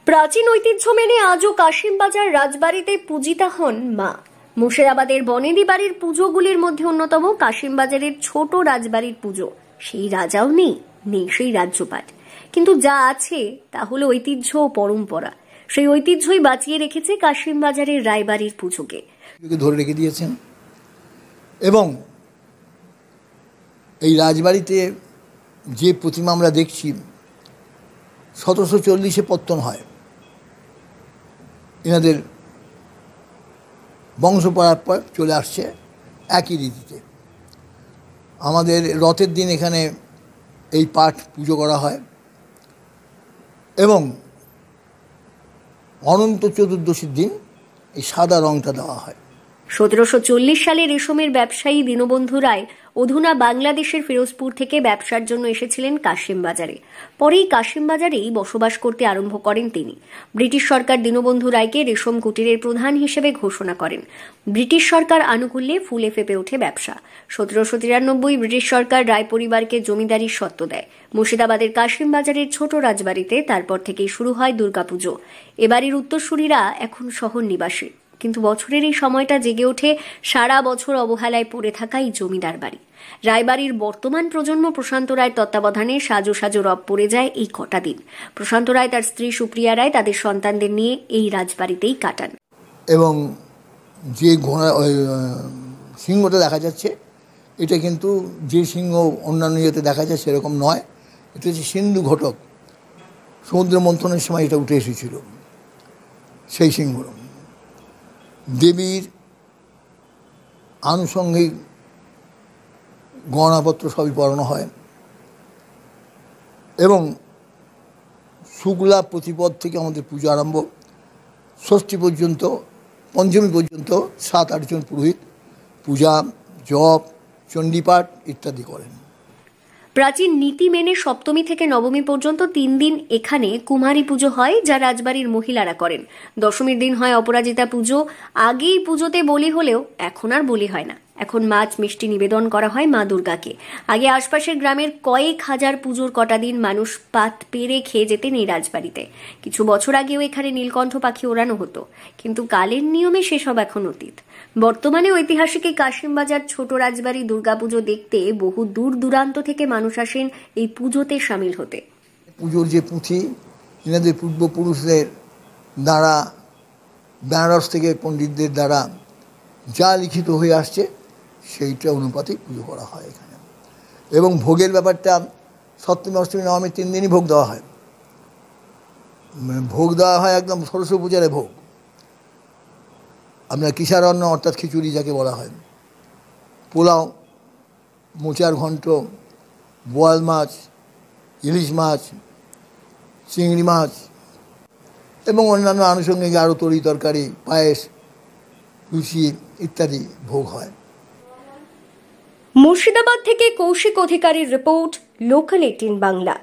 প্রাচীন ঐতিহ্য মেনে আজও কাশিমবাজার রাজবাড়িতে পূজিতা হন মা। মুর্শিদাবাদের বনেদি বাড়ির পুজোগুলির মধ্যে অন্যতম কাশিমবাজারের ছোট রাজবাড়ির পুজো। সেই রাজাও নেই, নেই সেই রাজ্যপাট, কিন্তু যা আছে তা হলো ঐতিহ্য ও পরম্পরা। সেই ঐতিহ্যই বাঁচিয়ে রেখেছে কাশিমবাজারের রায়বাড়ির পুজোকে ধরে রেখে দিয়েছেন। এবং এই রাজবাড়িতে যে প্রতিমা আমরা দেখছি 1740-এ পত্তন হয়। এনাদের বংশ পরার চলে আসছে একই রীতিতে। আমাদের রথের দিন এখানে এই পাঠ পুজো করা হয় এবং অনন্ত চতুর্দশীর দিন এই সাদা রংটা দেওয়া হয়। 1740 সালে রেশমের ব্যবসায়ী দীনবন্ধু রায় অধুনা বাংলাদেশের ফিরোজপুর থেকে ব্যবসার জন্য এসেছিলেন কাশিমবাজারে। পরেই কাশিমবাজারেই বসবাস করতে আরম্ভ করেন তিনি। ব্রিটিশ সরকার দীনবন্ধু রায়কে রেশম কুটিরের প্রধান হিসেবে ঘোষণা করেন। ব্রিটিশ সরকার আনুকূল্যে ফুলে ফেপে ওঠে ব্যবসা। 1793 ব্রিটিশ সরকার রায় পরিবারকে জমিদারির স্বত্ব দেয় মুর্শিদাবাদের কাশিমবাজারের ছোট রাজবাড়িতে। তারপর থেকেই শুরু হয় দুর্গাপুজো। এবাড়ির উত্তরসূরিরা এখন শহর নিবাসী, কিন্তু বছরের এই সময়টা জেগে ওঠে সারা বছর অবহেলায় পড়ে থাকা এই জমিদার বাড়ি। রায়বাড়ির বর্তমান প্রজন্ম প্রশান্ত রায়ের তত্ত্বাবধানে সাজো সাজো রব পড়ে যায় এই কটা দিন। প্রশান্ত রায় তার স্ত্রী সুপ্রিয়া রায় তাদের সন্তানদের নিয়ে এই রাজবাড়িতেই কাটান। এবং যে ঘোড়া সিংহটা দেখা যাচ্ছে, এটা কিন্তু যে সিংহ অন্যান্য ইয়েতে দেখা যায় সেরকম নয়। এটা হচ্ছে সিন্ধু ঘটক, সমুদ্র মন্থনের সময় এটা উঠে এসেছিল সেই সিংহ। দেবীর আনুষঙ্গিক গহনাপত্র সবই পরানো হয় এবং শুক্লা প্রতিপদ থেকে আমাদের পুজো আরম্ভ। ষষ্ঠী পর্যন্ত, পঞ্চমী পর্যন্ত 7-8 জন পুরোহিত পূজা, জপ, চণ্ডীপাঠ ইত্যাদি করেন। প্রাচীন নীতি মেনে সপ্তমী থেকে নবমী পর্যন্ত 3 দিন এখানে কুমারী পুজো হয়, যা রাজবাড়ির মহিলারা করেন। দশমীর দিন হয় অপরাজিতা পুজো। আগেই পুজোতে বলি হলেও এখন আর বলি হয় না। এখন মাছ মিষ্টি নিবেদন করা হয় মা দুর্গাকে। আগে আশপাশের গ্রামের কয়েক হাজার পুজোর কটা দিন মানুষ পাত পেরে খেয়ে যেতেন এই রাজবাড়িতে। কিছু বছর আগেও এখানে নীলকণ্ঠ পাখি ওড়ানো হতো, কিন্তু কালের নিয়মে সেসব এখন অতীত। বর্তমানে ঐতিহাসিক এই কাশিমবাজার ছোট রাজবাড়ি দুর্গাপুজো দেখতে বহু দূর দূরান্ত থেকে মানুষ আসেন এই পুজোতে সামিল হতে। পুজোর যে পুঁথি এনাদের পূর্বপুরুষদের দ্বারা, বেনারস থেকে পণ্ডিতদের দ্বারা যা লিখিত হয়ে আসছে সেইটা অনুপাতেই পুজো করা হয় এখানে। এবং ভোগের ব্যাপারটা সপ্তমী, অষ্টমী, নবমী 3 দিনই ভোগ দেওয়া হয়। ভোগ দেওয়া হয় একদম সরস্বতী পূজারে ভোগ। আপনার কিশারণ্য অর্থাৎ খিচুড়ি যাকে বলা হয়, পোলাও, মোচার ঘণ্ট, বোয়াল মাছ, ইলিশ মাছ, চিংড়ি মাছ এবং অন্যান্য আনুষঙ্গিক আরও তরি তরকারি, পায়েস, লুচি ইত্যাদি ভোগ হয়। মুর্শিদাবাদ থেকে কৌশিক অধিকারীর রিপোর্ট, লোকাল 18 বাংলা।